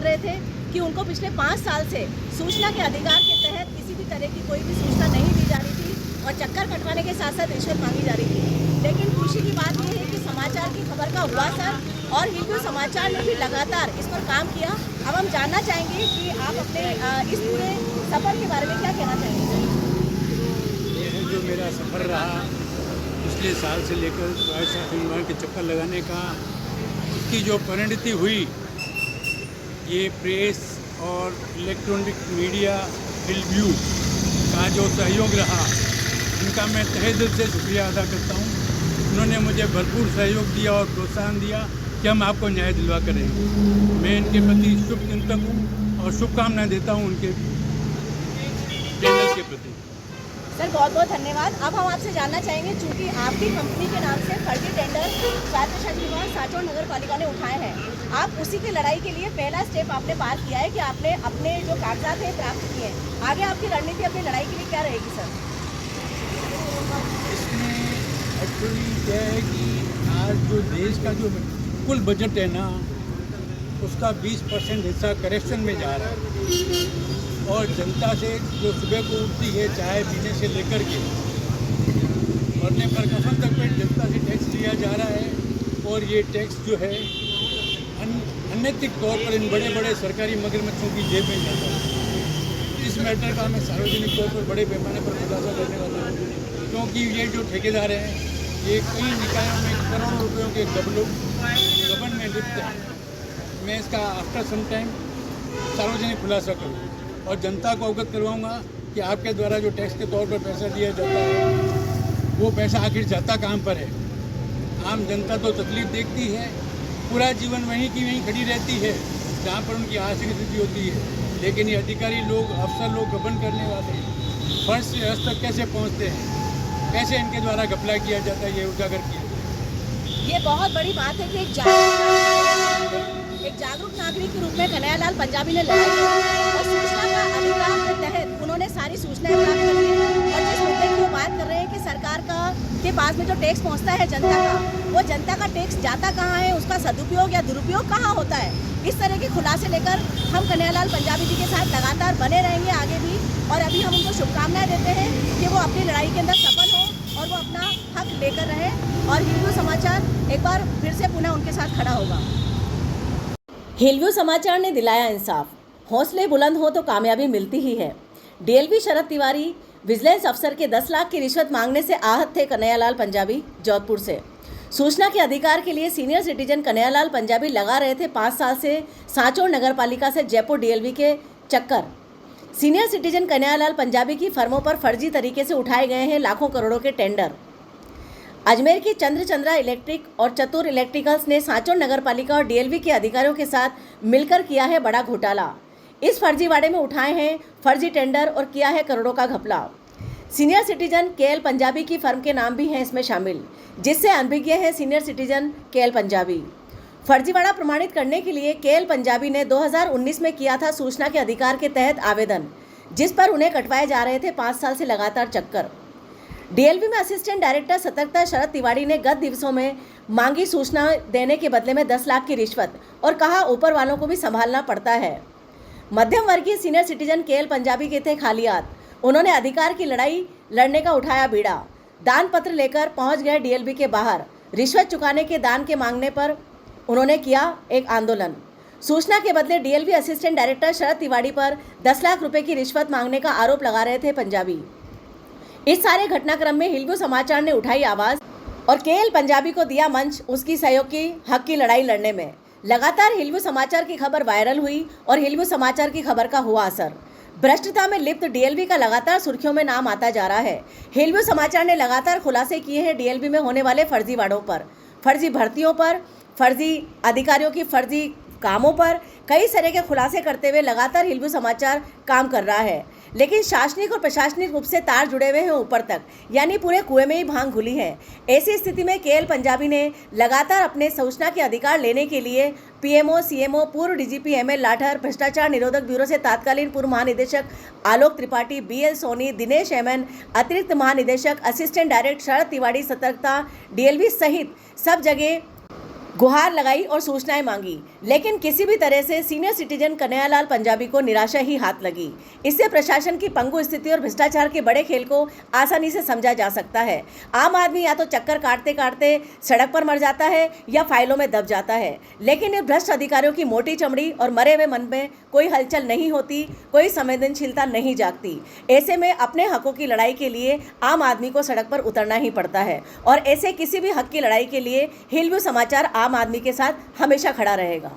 रहे थे कि उनको पिछले 5 साल से सूचना के अधिकार के तहत किसी भी तरह की कोई भी सूचना नहीं दी जा रही थी और चक्कर कटवाने के साथ साथ रिश्वत मांगी जा रही थी। लेकिन खुशी की बात यह है कि समाचार की खबर का हुआ असर और हिंदू समाचार ने भी लगातार इस पर काम किया। अब हम जानना चाहेंगे कि आप अपने इस पूरे सफ़र के बारे में क्या कहना चाहेंगे। ये जो मेरा सफ़र रहा पिछले साल से लेकर स्वास्थ्य के चक्कर लगाने का, उसकी जो परिणति हुई, ये प्रेस और इलेक्ट्रॉनिक मीडिया हिलव्यू का जो सहयोग रहा, उनका मैं तहे दिल से शुक्रिया अदा करता हूँ। उन्होंने मुझे भरपूर सहयोग दिया और प्रोत्साहन दिया कि हम आपको न्याय दिलवा करेंगे। मैं इनके प्रति शुभचिंतक हूँ और शुभकामनाएं देता हूँ उनके चैनल के प्रति। सर बहुत बहुत धन्यवाद। अब हम आपसे जानना चाहेंगे, चूँकि आपकी कंपनी के नाम से फर्जी टेंडर स्वायत्त शासी विभाग सांचौर नगर पालिका ने उठाए हैं, आप उसी की लड़ाई के लिए पहला स्टेप आपने पार किया है कि आपने अपने जो कागजात हैं प्राप्त किए हैं। आगे आपकी रणनीति अपनी लड़ाई के लिए क्या रहेगी सर? इसमें एक्चुअली क्या है कि आज जो देश का जो कुल बजट है ना, उसका 20% हिस्सा करेक्शन में जा रहा है और जनता से जो सुबह को उठती है चाय पीने से लेकर के मरने पर कफन तक पे जनता से टैक्स लिया जा रहा है। और ये टैक्स जो है अनैतिक तौर पर इन बड़े बड़े सरकारी मगरमच्छों की जेब में जाता है। इस मैटर का मैं सार्वजनिक तौर पर बड़े पैमाने पर खुलासा करने वाला हूँ, क्योंकि ये जो ठेकेदार हैं ये कई निकायों में करोड़ों रुपयों के गबन में लिप्त हैं। मैं इसका आफ्टर सम टाइम सार्वजनिक खुलासा करूँ और जनता को अवगत करवाऊँगा कि आपके द्वारा जो टैक्स के तौर पर पैसा दिया जाता है, वो पैसा आखिर जाता कहाँ पर है। आम जनता तो तकलीफ देखती है, पूरा जीवन वहीं की वहीं खड़ी रहती है जहाँ पर उनकी आर्थिक स्थिति होती है, लेकिन ये अधिकारी लोग, अफसर लोग, गबन करने वाले फर्श से हस्त तक कैसे पहुँचते हैं, कैसे इनके द्वारा घपला किया जाता है, ये उजागर किया। ये बहुत बड़ी बात है कि एक जागरूक नागरिक के रूप में कन्हैयालाल पंजाबी ने लड़ाई की और सूचना का अधिकार के तहत उन्होंने सारी सूचनाएं प्राप्त करी हैं। और जिस मुद्दे की वो बात कर रहे हैं कि सरकार के पास में जो टैक्स पहुंचता है जनता का, वो जनता का टैक्स जाता कहाँ है, उसका सदुपयोग या दुरुपयोग कहाँ होता है, इस तरह के खुलासे लेकर हम कन्हैयालाल पंजाबी जी के साथ लगातार बने रहेंगे आगे भी। और अभी हम उनको शुभकामनाएं देते हैं कि वो अपनी लड़ाई के अंदर सफल हो और वो अपना हक लेकर रहे और हिलव्यू समाचार एक बार फिर से पुनः उनके साथ खड़ा होगा। हिलव्यू समाचार ने दिलाया इंसाफ, हौसले बुलंद हो तो कामयाबी मिलती ही है। डीएलवी शरद तिवारी विजिलेंस अफसर के 10 लाख की रिश्वत मांगने से आहत थे कन्हैयालाल पंजाबी जोधपुर से। सूचना के अधिकार के लिए सीनियर सिटीजन कन्हैयालाल पंजाबी लगा रहे थे 5 साल से सांचौर नगर पालिका से जयपुर डीएलवी के चक्कर। सीनियर सिटीजन कन्हैयालाल पंजाबी की फर्मों पर फर्जी तरीके से उठाए गए हैं लाखों करोड़ों के टेंडर। अजमेर की चंद्रा इलेक्ट्रिक और चतुर इलेक्ट्रिकल्स ने सांचौर नगर पालिका और डीएलवी के अधिकारियों के साथ मिलकर किया है बड़ा घोटाला। इस फर्जीवाड़े में उठाए हैं फर्जी टेंडर और किया है करोड़ों का घपला। सीनियर सिटीजन केएल पंजाबी की फर्म के नाम भी हैं इसमें शामिल, जिससे अनभिज्ञ है सीनियर सिटीजन केएल पंजाबी। फर्जीवाड़ा प्रमाणित करने के लिए केएल पंजाबी ने 2019 में किया था सूचना के अधिकार के तहत आवेदन, जिस पर उन्हें कटवाए जा रहे थे 5 साल से लगातार चक्कर। डीएलवी में असिस्टेंट डायरेक्टर सतर्कता शरद तिवारी ने गत दिवसों में मांगी सूचना देने के बदले में 10 लाख की रिश्वत और कहा ऊपर वालों को भी संभालना पड़ता है। मध्यम वर्गीय सीनियर सिटीजन केएल पंजाबी के थे खालियात। उन्होंने अधिकार की लड़ाई लड़ने का उठाया बीड़ा। दान पत्र लेकर पहुंच गए डीएलवी के बाहर। रिश्वत चुकाने के दान के मांगने पर उन्होंने किया एक आंदोलन। सूचना के बदले डीएलवी असिस्टेंट डायरेक्टर शरद तिवारी पर 10 लाख रुपए की रिश्वत मांगने का आरोप लगा रहे थे पंजाबी। इस सारे घटनाक्रम में हिलव्यू समाचार ने उठाई आवाज़ और केएल पंजाबी को दिया मंच उसकी सहयोग की हक की लड़ाई लड़ने में। लगातार हिलव्यू समाचार की खबर वायरल हुई और हिलव्यू समाचार की खबर का हुआ असर। भ्रष्टता में लिप्त डीएलवी का लगातार सुर्खियों में नाम आता जा रहा है। हिलव्यू समाचार ने लगातार खुलासे किए हैं डीएलवी में होने वाले फर्जीवाड़ों पर, फर्जी भर्तियों पर, फर्जी अधिकारियों की फर्जी कामों पर कई तरह के खुलासे करते हुए लगातार हिलव्यू समाचार काम कर रहा है। लेकिन शासनिक और प्रशासनिक रूप से तार जुड़े हुए हैं ऊपर तक, यानी पूरे कुएं में ही भांग घुली है। ऐसी स्थिति में केएल पंजाबी ने लगातार अपने सूचना के अधिकार लेने के लिए पीएमओ, सीएमओ, पूर्व डीजीपी एमएल लाठर, भ्रष्टाचार निरोधक ब्यूरो से तत्कालीन पूर्व महानिदेशक आलोक त्रिपाठी, बीएल सोनी, दिनेश एमएन, अतिरिक्त महानिदेशक, असिस्टेंट डायरेक्टर शरद तिवारी, सतर्कता, डीएलवी सहित सब जगह गुहार लगाई और सूचनाएं मांगी, लेकिन किसी भी तरह से सीनियर सिटीजन कन्हैयालाल पंजाबी को निराशा ही हाथ लगी। इससे प्रशासन की पंगु स्थिति और भ्रष्टाचार के बड़े खेल को आसानी से समझा जा सकता है। आम आदमी या तो चक्कर काटते काटते सड़क पर मर जाता है या फाइलों में दब जाता है, लेकिन इन भ्रष्ट अधिकारियों की मोटी चमड़ी और मरे हुए मन में कोई हलचल नहीं होती, कोई संवेदनशीलता नहीं जागती। ऐसे में अपने हकों की लड़ाई के लिए आम आदमी को सड़क पर उतरना ही पड़ता है और ऐसे किसी भी हक की लड़ाई के लिए हिलव्यू समाचार आम आदमी के साथ हमेशा खड़ा रहेगा।